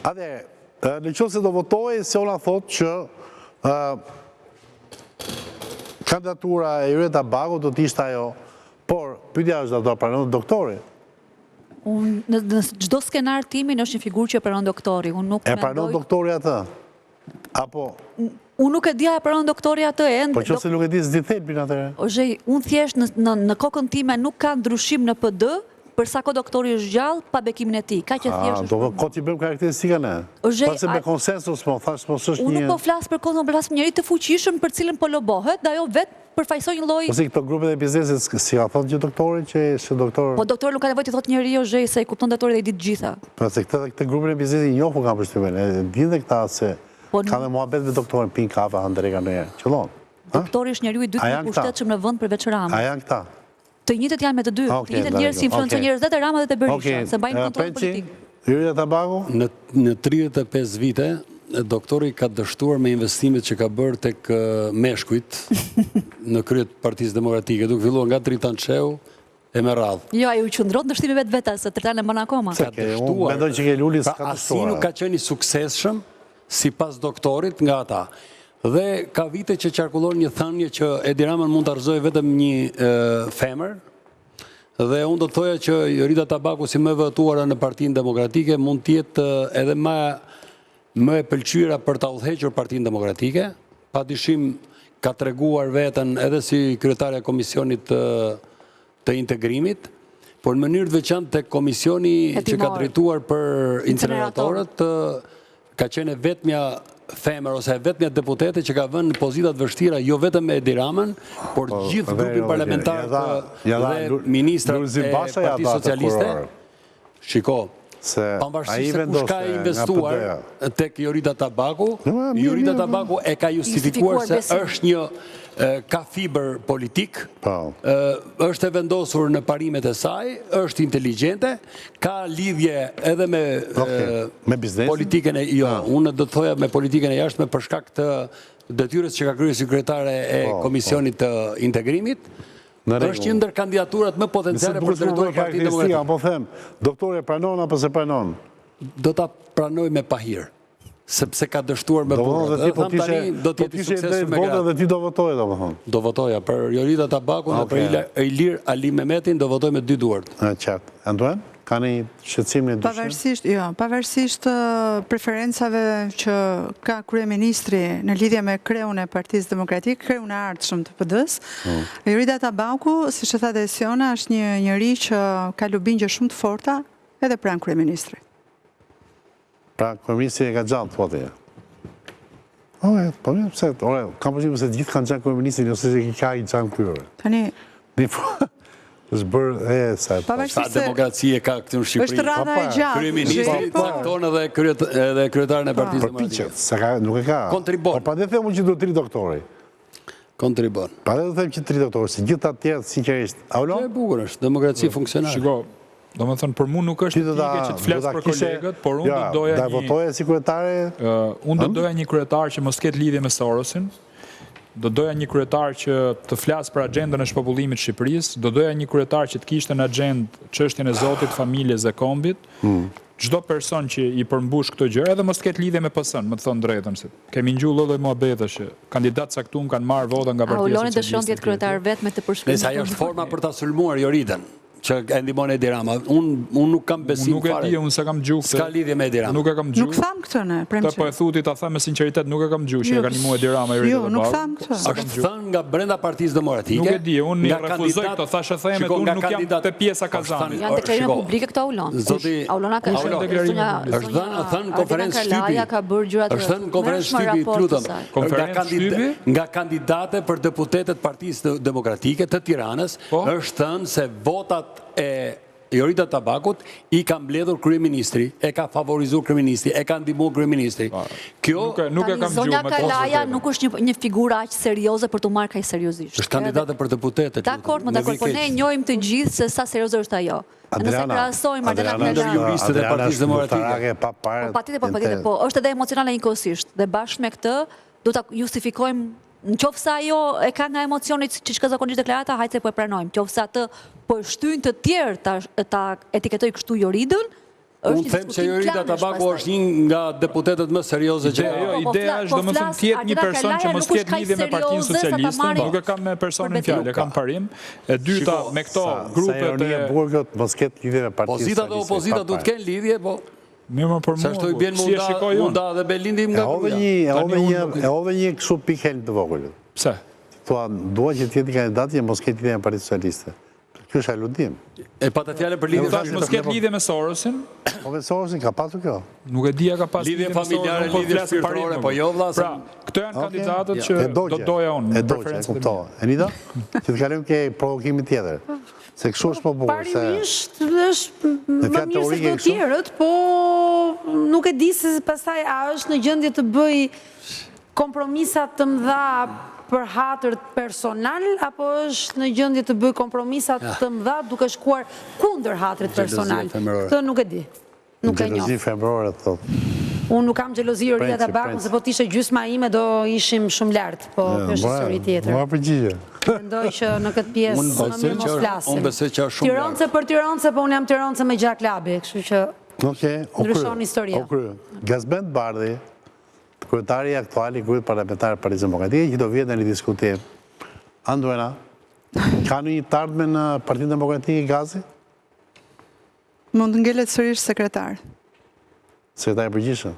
Në qoftë se do votoj, se ona thot që kandidatura e Jureta Bagu do t'ishte ajo, por pyetja është do pranon doktori. Në çdo skenar timin është një figurë që pranon doktori. E pranon doktori atë? Apo? Unë nuk e dia e pranon doktori atë e. Po qoftë se nuk e di s'di thelbin atëre. Unë thjesht në kokën time nuk ka ndryshim në PD, përsa ko doktori është gjallë pa bekimin e ti. Ka që thjesht është... Do që i bëjmë karakteristika ne? Pasi me konsensus, thash, po s'është një... Unë nuk po flasë për konsensus, për njëri të fuqishëm për cilën po lobohet, dhe ajo vetë përfaqësoj një lloj... Po si këto grupet e biznesit, si ka thotë që doktori, që është doktor... Po doktori nuk ka nevojë të thotë njëri o zhej, se i kupton doktori dhe i ditë gjitha. Po se këtë grupin e biznesit njohu kanë përshtypjen, e dinë dhe këta se ka dhe muhabet me doktorin, pinë kafe, handrega në herë. Qëllon? Doktori është njeriu i dytë më pushtetshëm në vend përveç Ramës. A janë këta? Të njëjtët janë me të dy. Të njëjtët njerëz si influencojnë njerëz dhe të Rama dhe të Berisha, se mbajnë kontroll politik. Jureta Tabaku? Në 35 vite, doktori ka dështuar me investimet që ka bërë tek meshkujt në kryet Partisë Demokratike, duke filluar nga Dritan Çeu e me radhë. Jo, ai u qëndron dështime vetë, se Dritan e bën akoma. Ka dështuar. Mendoj që ke Luli s'ka dështuar. Asi nuk ka qenë i suksesshëm sipas doktorit nga ata. Dhe ka vite që qarkullon një thënie që Edi Rama mund të argëzojë vetëm një femër, dhe unë do të thoja që Jureta Tabaku si më votuara në Partinë Demokratike mund të jetë edhe më e pëlqyera për ta udhëhequr Partinë Demokratike, padyshim ka treguar veten edhe si kryetaria e komisionit të integrimit, por në mënyrë të veçantë tek komisioni që ka drejtuar për incineratorët, ka qenë vetmja femër ose vetmja deputete që ka vënë në pozitat vështira, jo vetëm Edi Ramën, por gjithë grupin parlamentar dhe ministrat e Partisë Socialiste. Shiko, pavarësisht se kush ka investuar tek Jureta Tabaku, Jureta Tabaku e ka justifikuar se është një ka fiber politik, është e vendosur në parimet e saj, është inteligjente, ka lidhje edhe me politikën e... Jo, unë do të thoja me politikën e jashtme për shkak të detyrës që ka kryer sekretare e Komisionit të Integrimit, është një ndër kandidaturat më potenciale për drejtuar Partinë Demokratike. Po them, doktore pranon apo se pranon? Do ta pranoj me pahir, sepse ka dështuar me burrat. Do të jetë sukses me gratë. Dhe ti do votoje, do më thonë? Do votoja, për Jureta Tabaku dhe për Ilir Ali Mehmetin do votoj me 2 duart. Qartë. Antoine, ka një shqetësim në dyshim? Pavarësisht preferencave që ka kryeministri në lidhje me kreun e Partisë Demokratike, kreun e ardhshëm të PD-s, Jureta Tabaku, siç e tha dhe Siona, është një njerëz që ka lubingje shumë të forta edhe pranë kryeministrit. Pra, kryeministri e ka gjallë, po të po mirë, pëse, kam përgjim se gjithë kanë gjanë kryeministri, nëse që ka i gjanë kryore. Tani... është bërë, sa demokracie ka këtë në Shqipëri. është rrana e gjatë. Kryeministri cakton edhe kryetarën e Partisë Demokratike. Përpiqet, nuk e ka. Kontribon. Por pa dhe themu që do 3 doktori. Kontribon. Pa dhe themu që 3 doktori, se gjithë atë tjerë, sinqerisht. Që e bukur është, demokraci funksionare. Shiko, do më thënë, për mu nuk është tike që të flasë për kolegët, por unë do doja një... Da votoja si kryetare? Unë do doja një kryetar që mos ketë lidhje me Sorosin, do doja një kryetar që të flasë për agendën e shpopullimit Shqipërisë, do doja një kryetar që të kishte në agendë çështjen e Zotit, familjes dhe kombit, çdo person që i përmbush këto gjëra, edhe mos ketë lidhje me PS-n, më të thonë drejtën, se kemi ngjullë lloj muhabete që kandidat caktuar kanë marrë vota nga Partia Socialiste. Uloni dëshiron të jetë kryetar vetëm të përshkruar. Nëse ajo është forma për ta sulmuar Joritën, që e ndihmon Edi Rama. Unë nuk kam besim fare. Nuk e di, unë se kam gjuhë. S'ka lidhje me Edi Rama. Nuk e kam gjuhë. Nuk tham këtë ne, Premçi. Po e thuti ta them me sinqeritet, nuk e kam gjuhë që e ka ndihmuar Edi Rama Jo, nuk tham këtë. Është thënë nga brenda Partisë Demokratike. Nuk e di, unë refuzoj këtë, thashë themet, unë nuk jam te pjesa Kazanit. Janë deklarime publike këto Aulon. Aulona ka është thënë konferencë shtypi. Ka bërë gjëra të është thënë konferencë shtypi, lutem. Nga kandidate për deputetet Partisë Demokratike të Tiranës, është thënë se votat e Jureta Tabakut i ka mbledhur kryeministri, e ka favorizuar kryeministri, e ka ndihmuar kryeministri. Kjo nuk e kam gjuhë. Zonja Kalaja nuk është një figurë aq serioze për të marrë kaq seriozisht. Është kandidate për deputete. Dakor, po ne e njohim të gjithë se sa serioze është ajo. Nëse krahasojmë Ardena Kalaja, juristët e Partisë Demokratike. Patjetër, po, është edhe emocionale njëkohësisht. Dhe bashkë me këtë do ta justifikojmë. Në qoftë se ajo e ka nga emocionit që ka zakonisht deklarata, hajtë se po e pranojmë. Qoftë se atë po e shtyn të tjerë ta etiketoj kështu Joridën, Unë them që Jorita Tabaku është një nga deputetët më serioze që Ideja është domethënë të jetë një person që mos ketë lidhje me Partinë Socialiste, nuk e kam me personin fjalë, e kam parim. E dyta me këto grupet e burgut mos ketë lidhje me Partinë Pozita dhe opozita duhet të kenë lidhje, po mirë për sa ashtu i bjen si e shikoj unë. munda dhe Belinda nga E ove një kështu pikë helm të vogël. Pse? Thua, dua që të jetë kandidati që mos ketë lidhje me Partinë Socialiste. Ky është aludim. E pata fjalë për lidhje Tash mos ketë lidhje me Sorosin. Po me Sorosin ka pasur kjo. Nuk e dia ka pas lidhje familjare, lidhje shpirtërore, po jo vëlla. Pra, këto janë kandidatët që do doja unë. E doja, e kuptova. Enida? Që të kalojmë ke provokimin tjetër. Se kështu është më bukur. Parimisht është më mirë se të tjerët, po nuk e di se pastaj a është në gjendje të bëj kompromisat të mëdha për hatër personal, apo është në gjendje të bëj kompromisat të mëdha duke shkuar kundër hatrit personal. Këtë nuk e di. Nuk e njoh. Xhelozi femërore thotë. Unë nuk kam xhelozi Jorita Tabaku, se po t'ishe gjysma ime do ishim shumë lart, po kjo është histori tjetër. Mora përgjigje. Mendoj që në këtë pjesë më mirë mos flasim. Unë besoj që është shumë lart. Tiranëse për Tiranëse, po unë jam Tiranëse me gjak labi, kështu që ndryshon historia. Gazbend Bardhi, kryetari aktuali i grupit parlamentar të Partisë Demokratike, që do vjet në një diskutim. Anduena, ka një të ardhme në Partinë Demokratike Gazi? Mund të ngelet sërish sekretar. Sekretari përgjithshëm.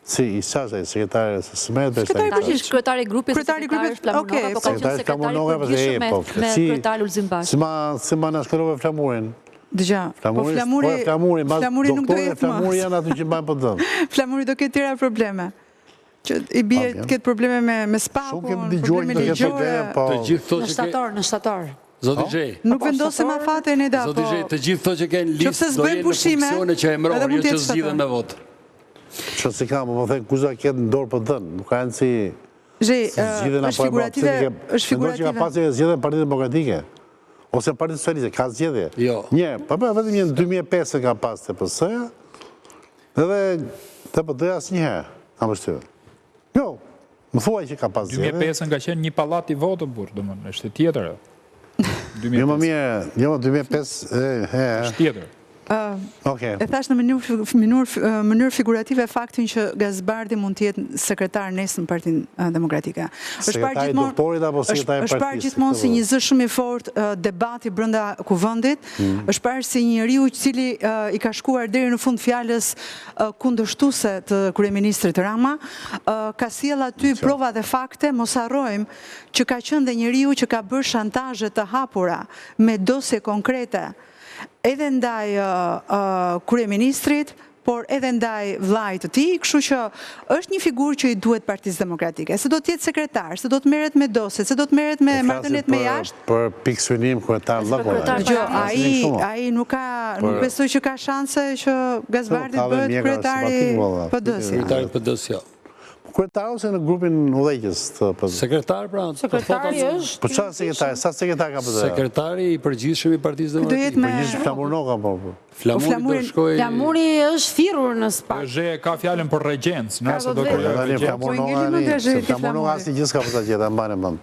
Si i çfarë sekretari së merret me Sekretari përgjithshëm, kryetari i grupit, Kryetari i grupit, Flamunoka, po ka qenë sekretari përgjithshëm me kryetarin Ulzim Bashki. Si ma na shkruve Flamurin. Dëgja, po Flamuri nuk do jetë Flamuri janë aty që mbajnë për dëm. Flamuri do ketë tëra probleme. Që i bie të ketë probleme me spakun, probleme ligjore. Të gjithë thotë Në shtator, në shtator. Zoti Xhej. Nuk vendosim afate në da, po. Zoti Xhej, të gjithë thotë që kanë listë do jenë në funksione që emëror, jo që zgjidhen me votë. Që si ka, më thënë, kush do ketë në dorë për dënë, nuk ka si... Xhej, është figurative... Mendoj që ka pasur zgjedhje Partitë Demokratike, ose Partitë Socialiste, ka zgjedhje. Jo. Një, vetëm një në 2005 ka pas TPS-ja, edhe TPD-ja asnjëherë, kam përshtypjen. Jo, më thuaj që ka pas zgjedhje. 2005 ka qenë një pallat i votë burr, domethënë, është tjetër. Jo më mirë, jo 2005 është tjetër. E thash në mënyrë figurative faktin që Gazbardi mund të jetë sekretar nesër në Partinë Demokratike. Sekretari doktorit apo sekretari partisë? Është parë gjithmonë si një zë shumë i fortë debati brenda kuvendit, është parë si një njeriu i cili i ka shkuar deri në fund fjalës kundërshtuese të kryeministrit Rama, ka sjell aty prova dhe fakte, mos harrojmë që ka qenë dhe njeriu që ka bërë shantazhe të hapura me dosje konkrete edhe ndaj kryeministrit, por edhe ndaj vllait të tij, kështu që është një figurë që i duhet Partisë Demokratike. Se do të jetë sekretar, se do të merret me dosje, se do të merret me marrëdhëniet me jashtë. Për pikë synim kryetar vllakun. Ai nuk besoj që ka shanse që Gazbardi bëhet kryetari PD-s. Kryetari PD-s, jo. Kryetar ose në grupin udhëheqës të PD-s? Sekretar, pra. Sekretari është... Po çfarë sekretar? Sa sekretar ka PD? Sekretari i përgjithshëm i Partisë Demokratike. Përgjithshëm Flamunoka po. Flamuri do shkojë. Flamuri është thirrur në SPAK. Zhe ka fjalën për regjencë, nëse do kërkojë. Flamunoka asnjë gjë s'ka për ta gjetur, mbanë mend.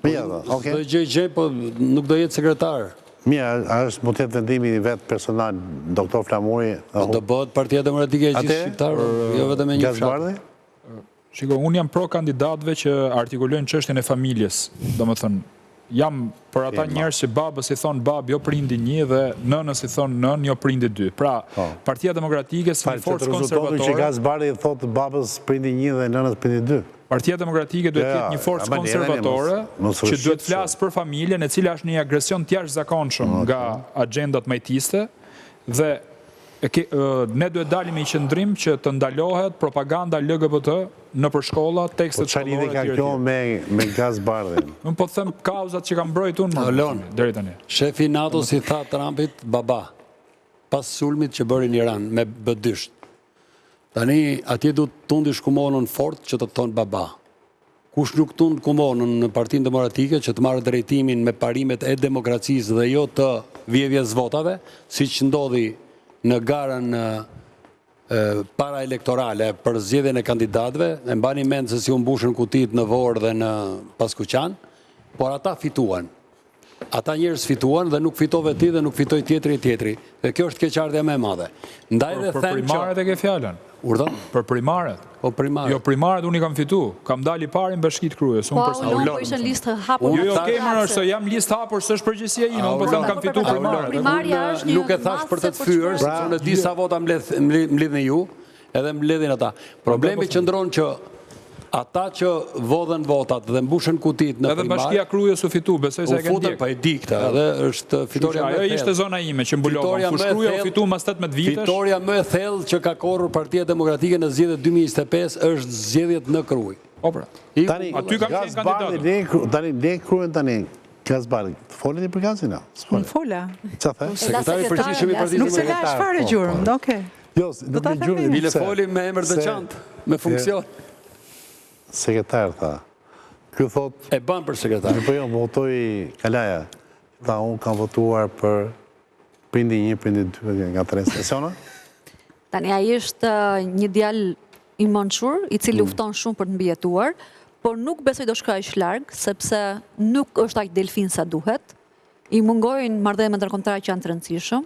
Mirë, okay. Do gjej, po nuk do jetë sekretar. Mirë, është mund të jetë vendimi vet personal doktor Flamuri. Do bëhet Partia Demokratike e gjithë shqiptarë, jo vetëm e një fshat. Shiko, unë jam pro kandidatëve që artikulojnë çështjen e familjes. Domethënë, jam për ata njerëz që babës i thon bab, jo prindi një, dhe nënës i thon nën, jo prindi dy. Pra, Partia Demokratike si një forcë konservatore. Që Gazbardi i thot babës prindi një dhe nënës prindi dy. Partia Demokratike duhet të jetë një forcë konservatore që duhet flasë për familjen, e cila është një agresion të jashtëzakonshëm nga agjendat majtiste, dhe ne duhet dalim i qëndrim që të ndalohet propaganda LGBT në për shkolla, tekstet shkollore të tjera. Po çfarë me Gazbardhin? Unë po them kauzat që kanë mbrojtur deri tani. Shefi NATO si tha Trumpit baba pas sulmit që bëri në Iran me B-2. Tani atje du të tundish kumonën fort që të thonë baba. Kush nuk tund kumonën në Partinë Demokratike që të marrë drejtimin me parimet e demokracisë dhe jo të vjedhjes votave, siç ndodhi në garën para elektorale për zgjedhjen e kandidatëve, e mbani mend se si u mbushën kutit në Vorë dhe në Paskuqan, por ata fituan. ata njerëz fituan dhe nuk fitove ti dhe nuk fitoj tjetri. Dhe kjo është keqardhja më e madhe. Ndaj dhe Për them që primaret e ke fjalën. Urdhën? Për primaret. Po primaret. Jo, primaret unë i kam fitu. Kam dali parin bashkit kryes. Po, unë ishte listë hapur. Jo, kemër është se jam listë hapur, së është përgjësia ime, unë po them kam fitu primaret. Primarja është një nuk e thash për të të fyer, sepse unë di sa vota mlidhin ju, edhe mlidhin ata. Problemi qëndron që ata që vodhen votat dhe mbushen kutit në edhe primar... bashkia kryes u fitu, besoj se e kanë djek. Pa e di këta, edhe është fitoria më e thellë. Ajo ishte zona ime që mbulova. Fushkruja u fitu mas 18 vitesh. Fitoria më e thellë që ka korrur Partia Demokratike në zgjedhjet 2025 është zgjedhjet në Kruj. Po pra. Aty kam qenë kandidat. Tani ne kryen tani Gazbari. Folet për gazin? Fola. Qa the? Sekretari i përgjithshëm i Partisë Nuk se ka çfarë gjurmë, okej. Jo, nuk me gjurmë. Bile folim me emër të çantë, me funksion. Sekretar, tha. Kjo thot... E ban për sekretar. Po jo, votoj Kalaja. Tha, unë kam votuar për prindi 1, prindi 2, nga 3 stasiona. Tani, ai është një djalë i mençur, i cili lufton shumë për të mbijetuar, por nuk besoj do shkoj aq larg, sepse nuk është aq delfin sa duhet. I mungojnë marrëdhëniet ndërkombëtare që janë të rëndësishëm.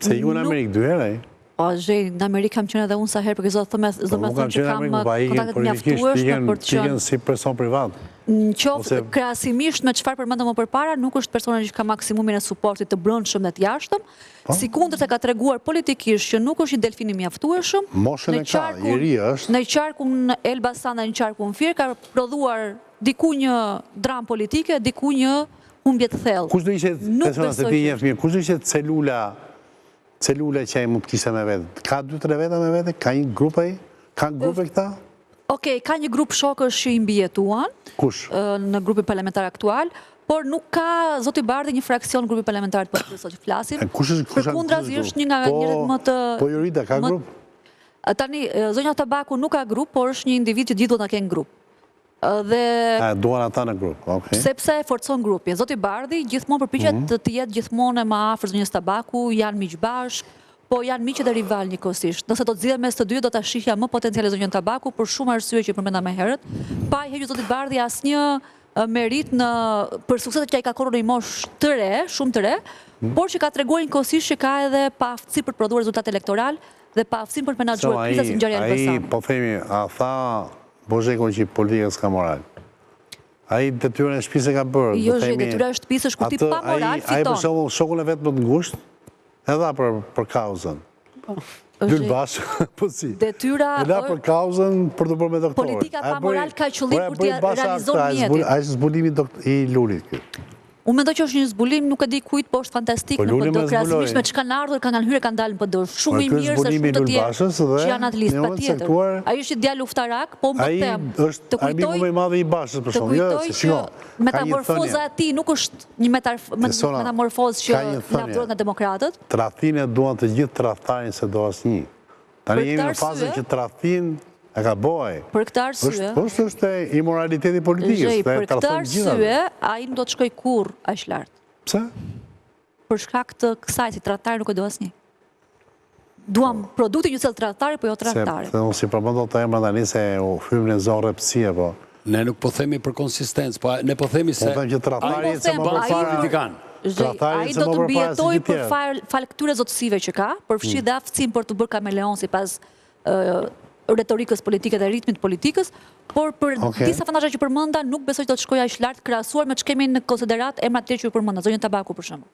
Se ju në Amerikë 2 herë, ai? O, zhej, në Amerikë kam qenë edhe unë sa herë, për këso thëme thëmë që kam kontaktet mjaftueshme për të qenë si person privat. Në qoftë krahasimisht me çfarë përmendëm më përpara, nuk është persona që ka maksimumin e suportit të brendshëm dhe të jashtëm, sikundër se ka treguar politikisht që nuk është i delfini mjaftueshëm. Moshën e ka, i ri është. Në qarkun Elbasan dhe në qarkun Fier ka prodhuar diku një dram politike, diku një humbje të thellë. Kush do ishte persona se ti jep mirë? Kush do ishte celula që ai mund të kishte me vetë? Ka 2-3 veta me vete? Ka një grup ai? Ka grupe këta? Okej, ka një grup shokësh që i mbijetuan. Kush? Në grupin parlamentar aktual, por nuk ka zoti Bardhi një fraksion në grupin parlamentar të për sot që flasim. Përkundrazi është një nga njerëzit më të... Po Jorita, ka grup? Tani, zonja Tabaku nuk ka grup, por është një individ që gjithë do të kenë grup. Duan ata në grup, okej. Sepse e forcon grupi. Zoti Bardhi gjithmonë përpiqet të jetë gjithmonë më afër zonjës Tabaku, janë miq bashk, po janë miq dhe rival njëkohësisht. Nëse do të zgjidhem mes të dy, do ta shihja më potenciale zonjën Tabaku për shumë arsye që përmenda më herët. Pa i hequr zotit Bardhi asnjë merit për sukseset që ai ka korrur në një moshë të re, shumë të re, por që ka treguar njëkohësisht që ka edhe paaftësi për të prodhuar rezultat elektoral dhe paaftësinë për të menaxhuar krizën si ngjarja e Elbasanit. Ai po themi, a tha Bozhekun që politika s'ka moral. Ai detyrën e shtëpisë ka bërë. Jo, detyra e shtëpisë është kur ti pa moral fiton. Ai për shembull shokun e vet më të ngushtë, edhe për kauzën. Dyl bashkë, po si. Detyra... Edhe për kauzën për të bërë me doktorët. Politika pa moral ka qëllim për të realizuar mjetin. A është zbulimi i Lulit këtë? Unë mendoj që është një zbulim, nuk e di kujt, po është fantastik në PD, krahasimisht me çka kanë ardhur, kanë hyrë, kanë dalë në PD. Shumë i mirë se shumë të tjerë që janë atë listë, patjetër. Ai është një djalë luftarak, po më them, të kujtoj më i madh i Bashës për shkak. Jo, që metamorfoza e tij nuk është një metamorfozë që lavdërohet nga demokratët. Tradhtinë duan të gjithë tradhtarin se do asnjë. Tani jemi në fazën që tradhtin e ka boj. Për këtë arsye... është imoraliteti politikës. Për këtë arsye, ai nuk do të shkoj kurrë aq lart. Pse? Për shkak të kësaj, si tradhtari nuk e do asnjë. Duam produktin një cellë tradhtari, po jo tradhtari. Se unë si përmendon të emra tani se u hym në zonë rrepësie, po. Ne nuk po themi për konsistencë, po ne po themi se... Po themi që tradhtari se më përpara politikan. Ai do të mbijetoj për fal këtyre zotësive që ka, përfshi dhe aftësinë për të bërë kameleon sipas retorikës politike dhe ritmit politikës, por për disa fantazha që përmenda nuk besoj që do të shkojë aq lart krahasuar me ç'kemi në konsiderat emrat të tjerë që përmenda, zonjën Tabaku për shembull.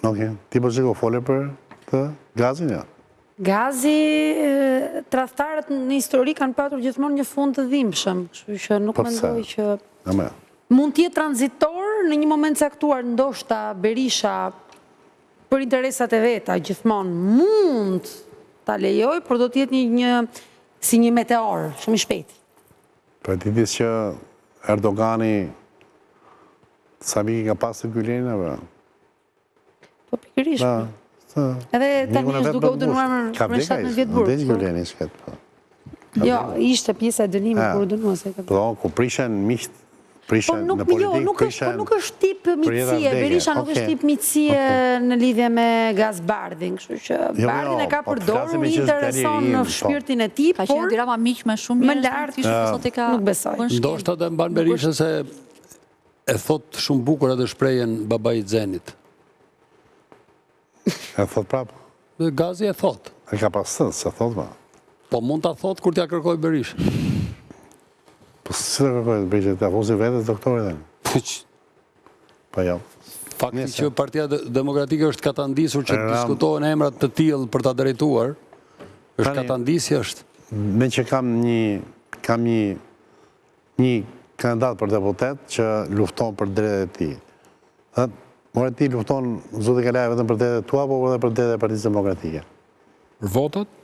Okej. Ti po shiko fole për të gazin ja. Gazi, tradhtarët në histori kanë patur gjithmonë një fund të dhimbshëm, kështu që nuk mendoj që mund të jetë tranzitor në një moment caktuar, ndoshta Berisha për interesat e veta gjithmonë mund ta lejoj, por do të jetë një si një meteor, shumë i shpejt. Për ti disë që Erdogani sa miki ka pasë të Gylenin, apo? Po pikërisht. Edhe tani është duke u dënuar për 17 vjet burg. Ka vdekë Gyleni shket. Jo, ishte pjesa e dënimit kur u dënuar se ka. Po, ku prishen miqt, prishen në politikë, prishen... Nuk është tip miqësie, Berisha nuk është tip miqësie në lidhje me Gazbardhin, kështu që Bardhin e ka përdorur, i intereson në shpirtin e tij, por... Ka qenë dirama miq me shumë më lart, nuk besoj. Ndoshta dhe mban Berisha se e thot shumë bukur edhe shprehjen baba i Xenit. E thot prapë. Gazi e thot. E ka pas thënë, se thot ma. Po mund ta thot kur t'ja kërkoj Berisha. Po si të kërkoj Berisha, të afusi vetës doktorit dhe. Po jo. Fakti që Partia Demokratike është katandisur që diskutohen emrat të tillë për ta drejtuar, është katandisi është. Me që kam një kandidat për deputet që lufton për drejtë e tij. More ti lufton Zoti Kalaj vetëm për drejtë tua, apo edhe për drejtë e Partisë Demokratike? Për votat?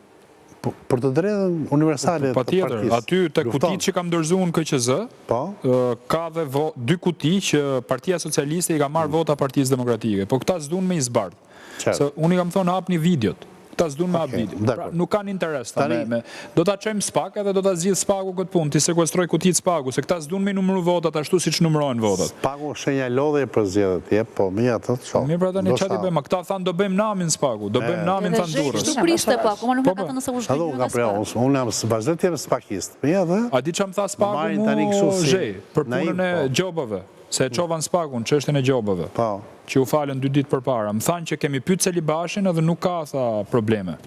Për të drejtën universale të Patjetër, partisë. aty te kutit që kam dorëzuar në KQZ, ka dhe 2 kuti që Partia Socialiste i ka marrë vota Partisë Demokratike, po këta s'duan me i zbardh. Se unë i kam thonë hapni videot. Këta s'duan me hap video. Pra, nuk kanë interes ta me. Do ta çojmë SPAK edhe do ta zgjidh SPAK-u këtë punë, ti sekuestroj kutit SPAK-u, se këta s'duan me numëru votat ashtu siç numërojnë votat. SPAK-u shenja lodhe për zgjedhjet, jep, po me atë çfarë? Mirë, pra tani çati bëjmë, këta thanë do bëjmë namin SPAK-u, do bëjmë namin thanë Durrës. Shtu prishte po, akoma nuk e ka thënë se u shkëndijë. Unë jam vazhdet jem SPAK-ist. Me atë? A di çam tha SPAK-u mu zhej për punën e gjobave, se e çovan SPAK-un çështën e gjobave. Po. Që u falën 2 ditë përpara. Më thanë që kemi pyet Celibashin edhe nuk ka tha probleme.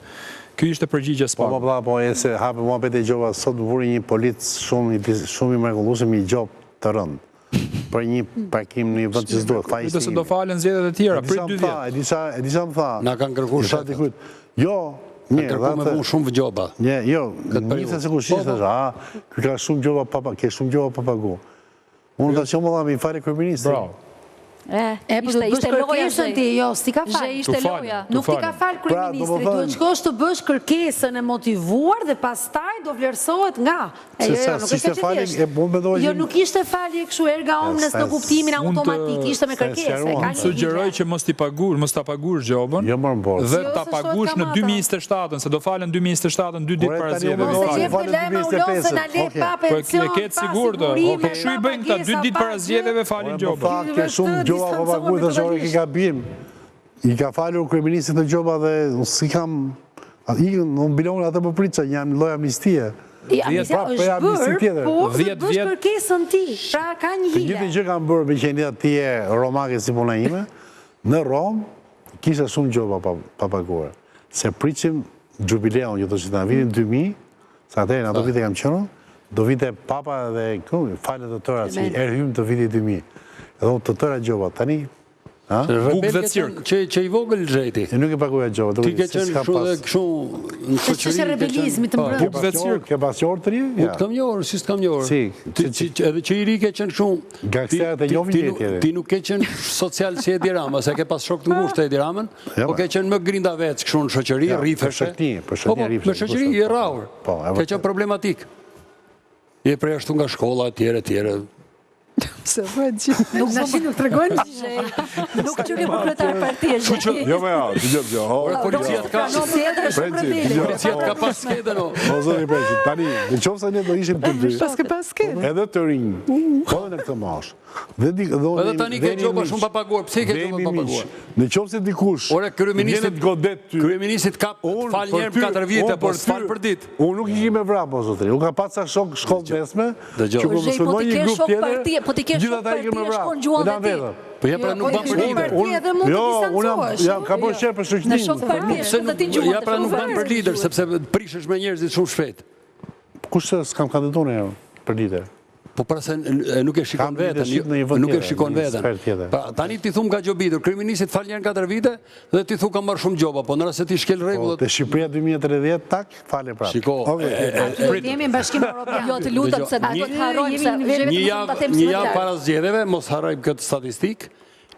Ky ishte përgjigje SPAK. Po, e se hapë muhabet e gjoba, sot vuri një polic shumë i mrekullueshëm i gjop të rënd. Për një parkim në një vend që s'duhet. Këtë se do falen zgjedhjet e tjera, prit 2 vjet. E di sa më tha. Na kanë kërkuar shefët. Jo, Kanë kërkuar me punë shumë gjoba. Jo, njëse se kushtisht është, ky ka shumë gjoba pa pagu. Unë të që më dha me i fare kërëministri. Bravo. Ishte loja ti, jo, s'ti ka falë. Ishte loja. Nuk ti ka falë kryeministri, duhet shkosh të bësh kërkesën e motivuar dhe pastaj do vlerësohet nga. Jo, nuk ishte falje kështu erga omnes në kuptimin automatik, ishte me kërkesë. Unë sugjeroj që mos ta pagush gjobën dhe ta pagush në 2027, se do falen 2027 2 ditë para zgjedhjeve. Po e ketë sigurt, po kshu i bëjnë këta 2 ditë para zgjedhjeve falin gjobën. Gjoba pa paguaj dhe zore ki ka bim. I ka falur kryeministit të gjoba dhe si kam... Në mbilonë atë për pritë që jam loj amnistie. Është bërë, por të bësh kërkesën ti. Pra ka një hile. Gjithë që kam bërë me qenit atje romake si puna ime, në Rom kisha shumë gjoba pa paguaj. Se pritim jubileon, ju të që të në vitin 2000, sa atëre në ato vite kam qënë, do vite papa dhe falet të tëra që erhym të vitit 2000. Edhe të tëra gjoba, tani... Buk dhe cirk. Që i vogël Xheti. Nuk e paguja gjoba. Ti ke qenë kështu dhe kështu në shoqëri. Është rebelizmi të mbrëmshëm. Buk dhe cirk. Ke pas orë të ri? Nuk kam njohur, si s'kam njohur. Edhe që i ri ke qenë kështu... Gangsterët e njohin jetë. Ti nuk ke qenë social si Edi Rama, se ke pas shok të ngushtë Edi Ramën, po ke qenë më grinda veç kështu në shoqëri, rifeshe. Me shoqëri i rrahur. Ke qenë problematik. Je prej ashtu nga shkolla, tjere. Se vëtë gjithë. Nuk të regojnë Nuk që ke për kretar partije. Jo me ja, Policiat ka pas skedën o. O zoni preqit, tani, në qofë se ne do ishim të dy. Paske pas skedën. Edhe të rinjë, po dhe në këtë mosh. Edhe tani ke gjoba shumë papaguar, pse ke gjoba papaguar? Në qofë se dikush, vjenet godet ty. Kryeministit ka falë njerë për 4 vite, por s'falë për dit. Unë nuk i kime vra, po zotri. Unë ka pat sa shok shkollë mesme, që ku më shëlloj një grup tjede, po ti ke shok partije shkon gjuan dhe ti. Po ja pra nuk ban për lider. Jo, unë ka bërë shërë për shëqnin. Në shok partije shkon dhe ti gjuan. Ja pra nuk ban për lider, sepse prishesh me njerëzit shumë shpejt. Kushtë s'kam kandidone për lider? Po pra se nuk e shikon vetën. Tani ti thumë ka gjobitur, kryeministit fal njerën 4 vite dhe ti thumë ka marrë shumë gjoba, po nëra se ti shkel regullat... Të Shqipëria 2030, tak, fale prapë. Shiko... Jemi në Bashkim Evropian. Jo, të lutëm se do të harrojmë se... Një javë para zgjedhjeve, mos harrojmë këtë statistik,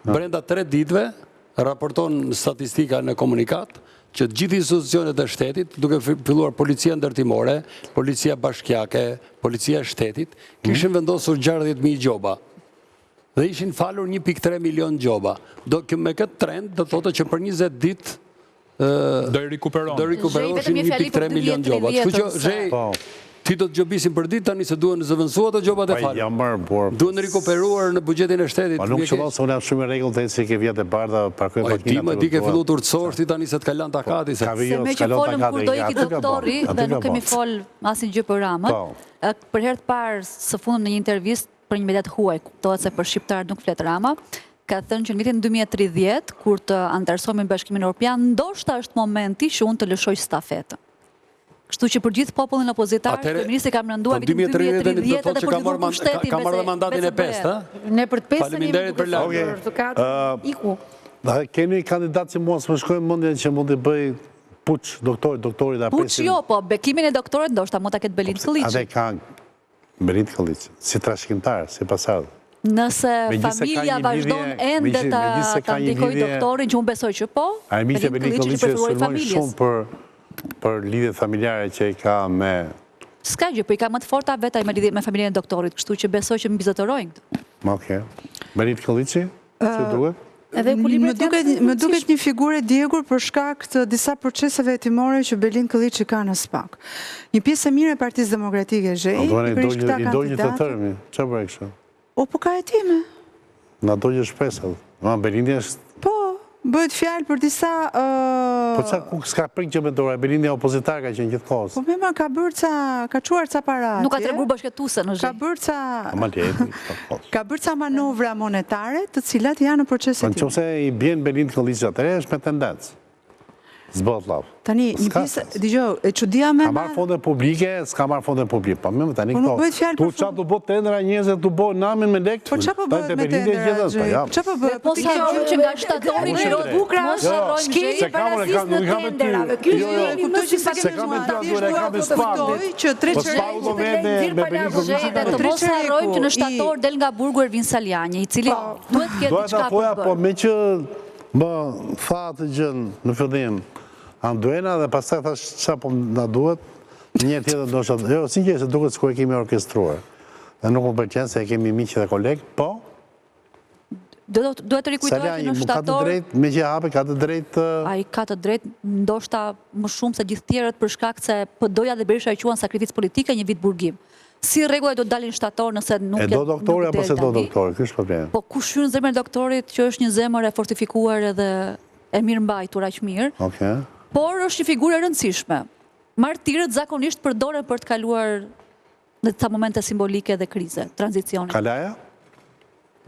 brenda 3 ditëve, raporton statistika në komunikat, që gjithë institucionet e shtetit, duke filluar policia ndërtimore, policia bashkjake, policia shtetit, kishin vendosur 60.000 gjoba. Dhe ishin falur 1.3 milion gjoba. Me këtë trend, do thotë që për 20 dit do i rikuperoshin 1.3 milion gjoba. Kështu që, Zhej, ti do të gjobisin për ditë, tani se duhen në zëvënsua të gjobat e falë. Duhen në rikuperuar në bugjetin e shtetit. Pa nuk qëllon se unë jam shumë i regull të e si ke vjetë e bardha parkojnë makina. Ti ke fillu të urtësor, ti tani se të kalan takati. Se me që folëm kur do i ki doktori dhe nuk kemi folë asin gjë për Ramën, për herë të parë së fundëm në një intervjist për një mediat huaj, kuptohet se për shqiptarët nuk flet Rama, ka thënë që në vitin 2030, kur të antarësohemi në Bashkimin Evropian, ndoshta është momenti që unë të lëshoj stafetën. Kështu që për gjithë popullin opozitar, kryeministri ka menduar vitin 2030 edhe për të dhënë pushtetin ka marrë mandatin e 5, ha? Ne për të 5 Faleminderit për lajmin. Iku. Keni kandidat që mos më shkojnë mendjen që mund të bëj puç doktorit da Puç jo, po bekimin e doktorit ndoshta mund ta ketë Belinda Kolliçi. Atë ka Belinda Kolliçi, si trashëgimtar, si pasardhë. Nëse familja vazhdon ende ta ndikoj doktorin, që unë besoj që po, Belinda Kolliçi sulmon shumë për lidhjet familjare që i ka me... S'ka gjë, po i ka më të forta vetaj me lidhjet me familjen e doktorit, kështu që besoj që më bizotërojnë këtu. Okej. Belinda Kolliçi, si duhet? Më duket një figurë e djegur për shkak të disa proceseve hetimore që Belinda Kolliçi ka në SPAK. Një pjesë e mirë e Partisë Demokratike zhej, pikërisht këta kandidatë. I do një të tërmi, që bërë kështë? O, po ka hetime. Në do një shpesat. Belinda është... Po, bëhet fjalë për disa... Po s'ka prik që me dora, Belinda opozitar ka qenë gjithë kohës. Po me ka bërë ka quar ca paratje. Nuk ka treguar bashkëtuese në zhej. Ka bërë ca manovra monetare të cilat janë në proceset tim. Në qëse i bjen Belinda Kolliçi atëre, është me tendencë. Zbot lav. Tani, një pjesë, digjo, e çudia me... Ka marrë fonde publike, s'ka marrë fonde publike. Pa me tani këto. Tu qa të bo tendera njëzë, tu bo namin me lekt. Po qa po bëhet me tendera, Gjej? Qa po bëhet? Po sa rojmë që nga shtatori në rojë bukra, shkeni parasis në tenderave. Kjo është kuptoj që sa kemi që tre të mos harrojmë që në shtator del nga burgu Ervin Saljani, i cili duhet të ketë diçka për bërë. Po me që më tha të gjën në fillim Anduena dhe pastaj thash qa po nga duhet, një tjetër do shëtë, jo, si që se duket s'ku e kemi orkestruar. Dhe nuk më përqenë se e kemi miqë dhe kolegë, po? Duhet të rikujtoj që në shtator... Me që hape, ka të drejt... A i ka të drejt, ndoshta më shumë se gjithë tjerët për shkak se PD-ja dhe Berisha e quan sakrificë politike një vit burgim. Si rregulla do dalin shtator nëse nuk... E do doktori apo se do doktori, kështë problem? Po kush hyn në zemrën e doktorit që është një zemër e fortifikuar edhe e mirë mbajtur aq mirë. Por është një figurë e rëndësishme. Martirët zakonisht përdoren për të kaluar në të momente simbolike dhe krize, tranzicionit. Kalaja?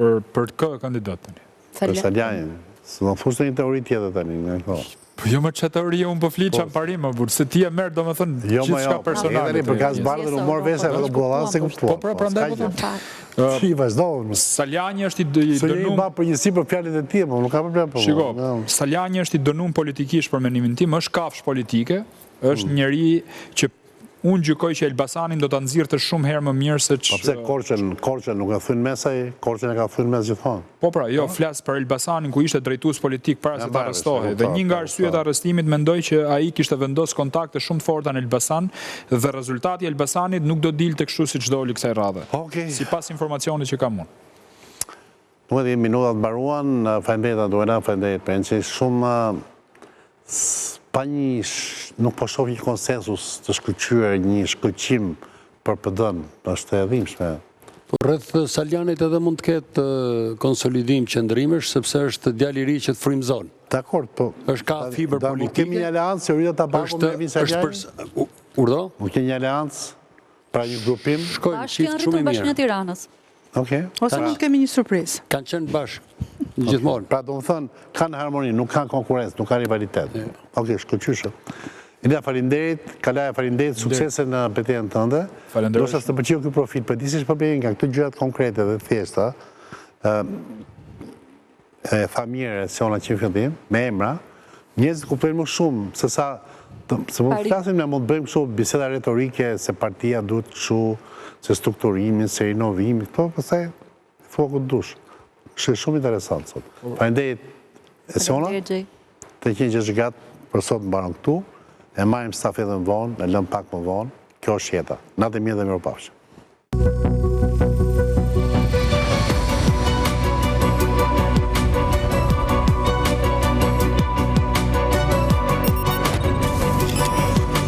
Për kë kandidatën? Për Saljani. Së më fusë një teori tjetër tani, në kohë. Po jo më që teori unë po fli që parim, më burë, se ti e merë do me thënë gjithë shka personalit. Për kasë bardhe në morë vese e do bëlla, se kuptua. Po pra ndaj po thënë. Shi vazhdojnë. Saljani është i dënum... Së një ba për njësi për fjallit e tje, nuk ka problem për. Shiko, Saljani është i dënum politikisht për menimin tim, është kafsh politike, është njeri që unë gjykoj që Elbasanin do të nëzirë të shumë herë më mirë se që... Po pse Korçën nuk e thënë mesaj, Korçën e ka thënë mes gjithmonë. Po pra, jo, flasë për Elbasanin ku ishte drejtues politik para se të arrestohej. Dhe një nga arsyet e arrestimit mendoj që ai kishte vendos kontakte shumë të forta në Elbasan dhe rezultati i Elbasanit nuk do dilte kështu siç doli kësaj radhe. Sipas informacionit që kam unë. Nuk e di minutat mbaruan, faleminderit Anduena, faleminderit Pençi, shumë pa një, nuk po shoh një konsensus të shkëlqyer, një shkëlqim për PD-n, është e dhimbshme. Po rreth Saljanit edhe mund të ketë konsolidim qëndrimesh, sepse është djalë i ri që të frymëzon. Dakor, po. Është ka fiber politike. Kemi një aleancë, Eurida Tabaku me Ervin Saljani. Urdhë? Nuk kemi një aleancë, pra një grupim. Shkojnë çift shumë i mirë. Bashkinë e Tiranës. Okej. Ose mund kemi një surprizë. Kanë qenë bashkë. Gjithmonë. Pra do më thënë, kanë harmoni, nuk kanë konkurencë, nuk kanë rivalitet. Oke, shkëlqyshë. Ila falinderit, Kalaja falinderit, suksese në betejën tënde. Do shtë të përqio këj profil, për disi shpërbejnë nga këtë gjërat konkrete dhe thjeshta, tha mire, se ona që fillim, me emra, njëzë kuptojnë më shumë, se sa, se më flasim në mund të bëjmë kështu biseda retorike, se partia duhet kështu, se strukturimin, se rinovimin, këto, përse, foku të dush. Shë shumë interesant sot. Falinderit, e se ona, të qenë që është gatë për sot në barën këtu, e majmë stafetën vonë, e lëm pak më vonë, kjo është jeta. Natë e mirë dhe mirë pafshë.